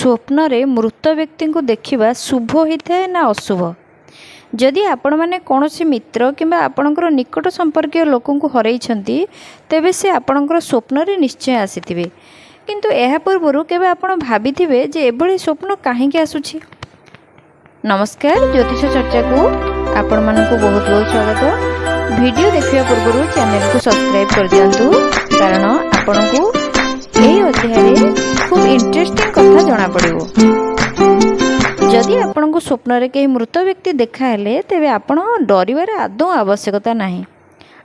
स्वप्न रे मृत व्यक्ति को देखा शुभ होता है ना अशुभ। जदि आपण मैंने कौन मित्र कि आपणकर निकट संपर्क लोक हरई तेबे से आपणकर स्वप्न रे निश्चय आसी किंतु यह पूर्व केवे आपण भाभी जे एभली स्वप्न कहीं आसुछि। नमस्कार, ज्योतिष चर्चा को आपण मानक बहुत बहुत स्वागत। वीडियो देखिया पूर्व चैनल को सब्सक्राइब कर दियंतु कारण आपण को यही अध्याय खूब इंटरेस्टिंग कथा जना पड़िबो। जदि आपण को स्वप्न रे कहीं मृत व्यक्ति देखाले तेबे आपण डरिबार आदौ आवश्यकता नाही।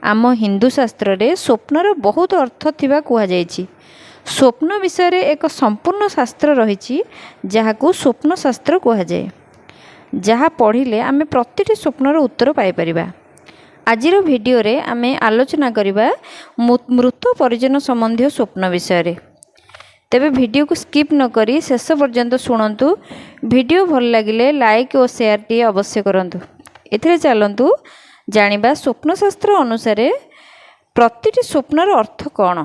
आम हिंदू शास्त्र रे स्वप्नर बहुत अर्थ थिबा कुहा जायछि। स्वप्न विषय रे एक संपूर्ण शास्त्र रही जहाकू स्वप्न शास्त्र कुहा जाए। जहाँ पढ़िले आमे प्रतिटी स्वप्नर उत्तर पाई परिबा। आजिर वीडियो रे आमे आलोचना करिबा मृत परिजन संबंधी स्वप्न विषय रे। तेबे वीडियो को स्किप न करी शेष पर्यंत शुणु। वीडियो भल लगिले लाइक और शेयर टी अवश्य करंतु। एथिरे चलंतु जानिबा स्वप्न शास्त्र अनुसार प्रतिटी स्वप्नर अर्थ कौन।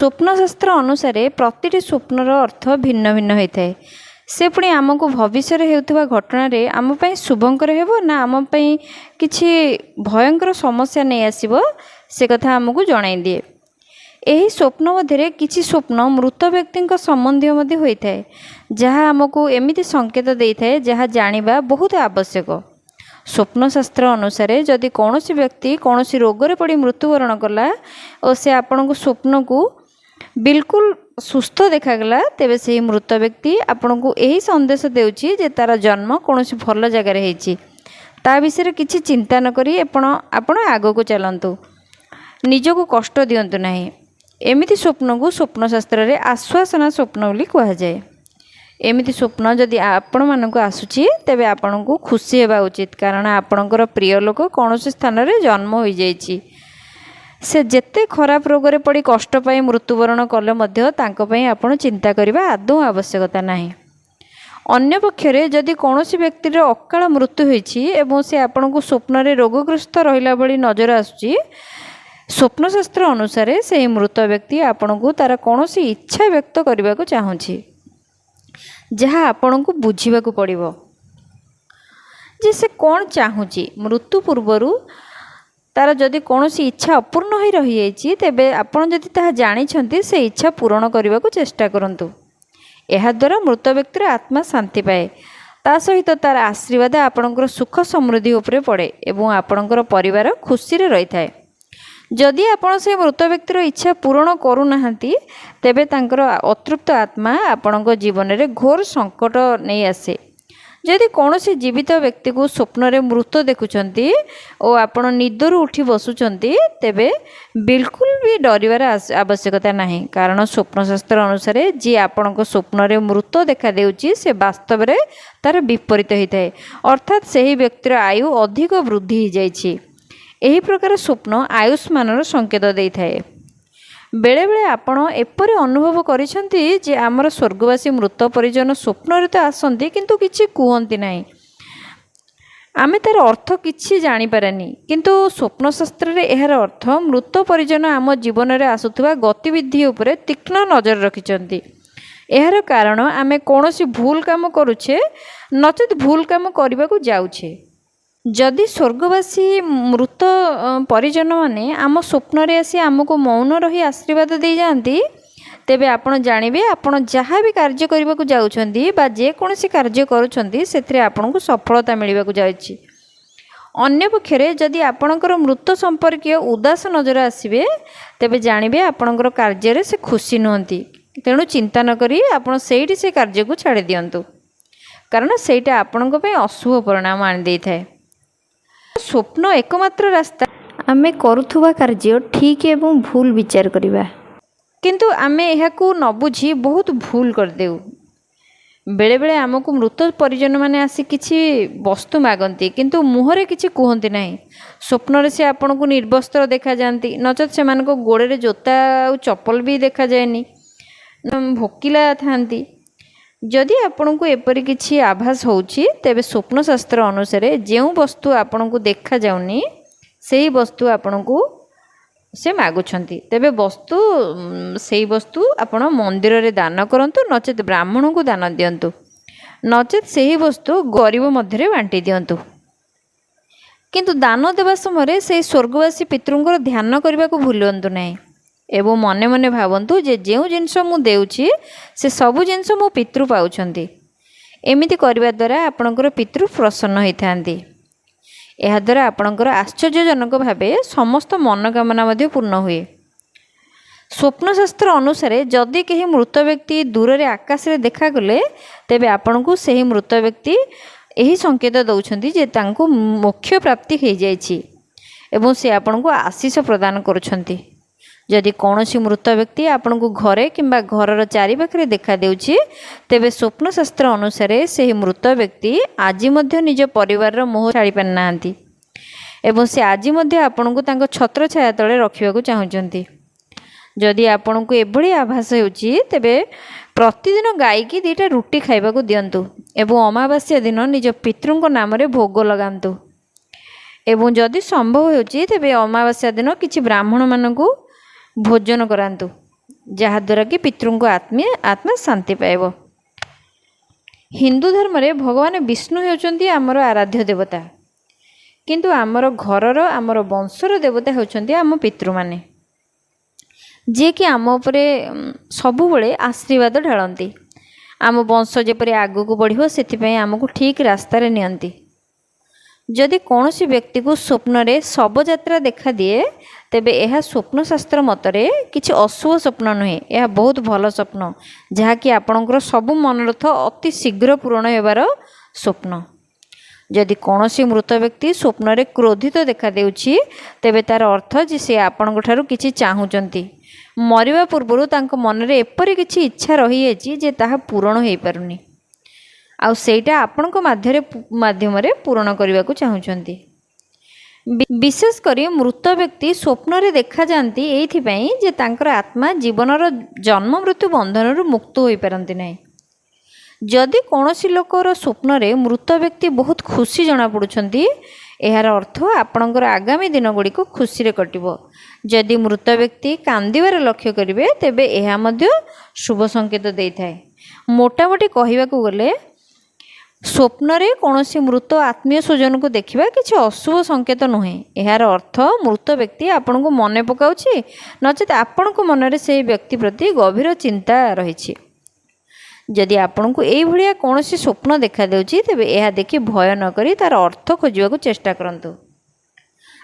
स्वप्न शास्त्र अनुसार प्रतिटी स्वप्नर अर्थ भिन्न भिन्न होता है। से पुणी आमको भविष्य होता घटना रे आम पई शुभंकर हेबो ना आम पई किछि भयंकर समस्या नहीं आसीबो से कथा आमको जणाई दिए। एही स्वप्न मध्य किछि स्वप्न मृत व्यक्ति संबंधी मध्य होता है जहाँ आमको एमिति संकेत देता है जहाँ जानिबा बहुत आवश्यक। स्वप्न शास्त्र अनुसार जदि कौन व्यक्ति कौन रोग पड़ी मृत्युवरण कला और से आपण को स्वप्न को बिल्कुल सुस्थ देखगला तेबे से मृत व्यक्ति आपण को यही संदेश देउछि जे तार जन्म कौन भल जगार होइछि। ता विषय किछि चिंता न करी आपण आगो को चलंतु, निजको कष्ट दियंतु नाही। एमिति स्वप्न को स्वप्न शास्त्र रे आश्वासना स्वप्न बोली कहा जाए। एमिति स्वप्न जदि आपण मानक आसुछि तेबे आपण को खुशी हेबा उचित कारण आपणकर प्रिय लोक कौन स्थान रे जन्म होई जाइछि। से जेते खराब रोग रे पड़ी कष्ट पाई मृत्युवरण कले मध्य तांको पई आपण चिंता करिबा आदौ आवश्यकता नाही। अन्य पक्षरे जदि कौनसी व्यक्तिर अकाल मृत्यु होइछि एवं से आपण को स्वप्न रे रोगग्रस्त रहिला बळी नजर आसुछि, स्वप्न शास्त्र अनुसार से मृत व्यक्ति आपण को तार कौनसी इच्छा व्यक्त करने को चाहूँगी जहाँ आपण को बुझा पड़ो जे से कौन चाहूँगी। मृत्यु पूर्वर तार जदि कौन इच्छा अपूर्ण हो रही है तेबे आपण जदि ताहा जानिछंती से इच्छा पूरण करने को चेष्टा करंतु। एहा द्वारा मृत व्यक्तिर आत्मा शांति पाए। ता सहित तार आशीर्वाद आपणकर सुख समृद्धि उपरे पड़े एवं आपणकर परिवार खुशी रे रही थाए। जदि आपण से मृत व्यक्तिर इच्छा पूरण करूनाहांती तेबे तांकर अतृप्त आत्मा आपणक जीवन रे घोर संकट नहीं आसे। जदि कौनसी जीवित व्यक्ति को स्वप्न रे मृत देखुचंती और आपण निदरू उठी बसुचंती तेबे बिल्कुल भी डरिवार आवश्यकता नहीं कारण स्वप्न शास्त्र अनुसार जी आपणक स्वप्न रे मृत देखा देउची से वास्तव रे तार विपरीत होता है अर्थात सही व्यक्तिर आयु अधिक वृद्धि हो जाइछि। एही प्रकार स्वप्न आयुष्मान संकेत देता है। बेले बेले आपण एपरि अनुभव करिसेंती जे आमर स्वर्गवासी मृत परिजन स्वप्न रे तो आसंती किंतु किछि कुहंती नाही। आमे तार अर्थ किछि जानि पारानी किंतु स्वप्न शास्त्र रे एहार अर्थ मृत परिजन आम जीवन रे आसुथबा गतिविधि उपरे तीक्ष्ण नजर रखिचंती। एहार कारण आमे कोनोसी भूल काम करूछे नचेत भूल काम करबा को जाउछे। जदि स्वर्गवासी मृत परिजन माने आम स्वप्न रे आसी आमको मौन रही आशीर्वाद दे जाती तेबे आपण जानिबे आपण जहाँ भी कार्य करबा को जाउछंती बा जे कोनोसी कार्य करूछंती सेथिरे आपनको सफलता मिलबा को जायछि। अन्य पक्षरे जदि आपणकर मृत संपर्कीय उदास नजर आसीबे तेबे जानिबे आपणकर कार्य रे से खुशी नहंती। तेणु चिंता न करी आपण सेठी से कार्य को छाड़ी दियंतु कारण सेटा आपणक पे अशुभ परिणाम आनि देई थाए। स्वप्न एकमात्र रास्ता आमे करुथुवा कार्य ठीक एवं भूल विचार करिबा किंतु आमे एहाकू न बुझी बहुत भूल कर देउ। बेले बेले आमको मृत परिजन माने आसी किछि वस्तु मागंती किंतु मुहरे किछि कुहंती नाही। स्वप्न रे से आपण को निर्वस्त्र देखा जानती नचत से मानको गोड़े रे जोता और चप्पल भी देखा जाएनी भोकिला थांती। जदि आपण को एपरि किछि आभास होउछि तेबे स्वप्न शास्त्र अनुसार जेउ वस्तु आपण को देखा जाउनी सेही वस्तु आपण को से मागुछंती तेबे वस्तु सेही वस्तु आपण मंदिर रे दान करंतु नचेत ब्राह्मण को दान दियंतु नचेत सेही वस्तु गरीब मध्य बांटी दियंतु। किंतु दान देवा समय से स्वर्गवासी पितृंकर ध्यान करने को भूलु नहीं एवं मने मने भावतु जे जो जिनस मु देउछि से सबु जिनस मो पितृ पाउछंती। एमिति करबा द्वारा आपणकर पितृ प्रसन्न होइथांती। एहा द्वारा आपणकर आश्चर्यजनक भावे समस्त मनोकामना मध्ये पूर्ण हुए। स्वप्नशास्त्र अनुसार जदि केही मृत व्यक्ति दूर रे आकाश रे देखागले तेबे आपणकु सेही मृत व्यक्ति यही संकेत दौरान जे तांको मोक्ष प्राप्ति हो जाइछि एवं से आपन को आशीष प्रदान करुछंती। जदि कौनसी मृत व्यक्ति आपन को घरे किंबा घरर चारिपाखे देखा देउछि तेबे स्वप्नशास्त्र अनुसार से मृत व्यक्ति आज मध्य निज परिवार मोह छाड़ी पारि नाहांती एवं से आज मध्य आपन को तांको छत्र छाया तले रखिबाकू चाहुचंती। जदि आपन को एभली आभास होउछि तेबे प्रतिदिन गाई की 2टा रुटी खाइबाकू दियंतु एवं अमावास्या दिन निज पितृंक नाम रे भोग लगांतु एवं जदि संभव होउछि तेबे अमावास्या दिन किछि ब्राह्मण मानकू भोजन करांतु जहाद्वारा कि पितृंक आत्मा शांति पाइब। हिंदू धर्म रे भगवान विष्णु होउछंती आमर आराध्य देवता किंतु आमर घरर आमर वंशर देवता होउछंती आम पितृ माने जे कि आम उपरे सबुबले आशीर्वाद ढालती। आम वंश जेपरि आगू बढ़िबो सेथिपई आमको ठीक रास्तार नियंती। जदि कौनसी व्यक्ति को स्वप्न रे शव यात्रा देखा दिए तेबे यह स्वप्नशास्त्र मतरे किछि अशुभ स्वप्न नुहे, यह बहुत भल स्वप्न जहाँकि आपणकर सबु मनोरथ अति शीघ्र पूरण होबार स्वप्न। जदि कौनसी मृत व्यक्ति स्वप्न रे क्रोधित देखा देउछि तेबे तार अर्थ जे से आपणक ठारू किछि चाहुचंती। मरिबा पूर्वरु तांको मन रे एपरि किछि इच्छा रही अछि जे ताहा पूरण होई पारुनी आउ सेटा आपणक माध्यम रे पूरण करबा को चाहुचंती। विशेष करी मृत व्यक्ति स्वप्न रे देखा जानती एथि पई जे तांकर आत्मा जीवनर जन्म मृत्यु बंधन रु मुक्त होई पारंती नै। जदि कौनसी लोकर स्वप्न रे मृत व्यक्ति बहुत खुशी जना पड़ुछंती यार अर्थ आपणकर आगामी दिन गुड़ी को खुशी रे कटिबो। जदि मृत व्यक्ति कांदिबार लक्ष्य करिवे तेबे एहा मध्य शुभ संकेत देइथाय। मोटामोटी कहिबाकू गले स्वप्न रे कौनसी मृत आत्मीय स्वजन को देखिबा किछि अशुभ संकेत नुहे। यार अर्थ मृत व्यक्ति आपन को मने पकाउछि नचेत आपन को मन रे से व्यक्ति प्रति गभीर चिंता रहिछि। जदि आपन को एई भलिया कौनसी स्वप्न देखा देउछि तेबे एहा देखि भय न करी तार अर्थ खोजिबा को चेष्टा करंतु।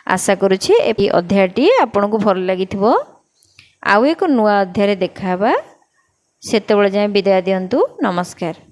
आशा करुछि ए अध्यायटी आपन को भल लागिथिबो। आउ एक नुआ अध्याय रे देखाबा। सेतेबेले जाय विदाय दियंतु। नमस्कार।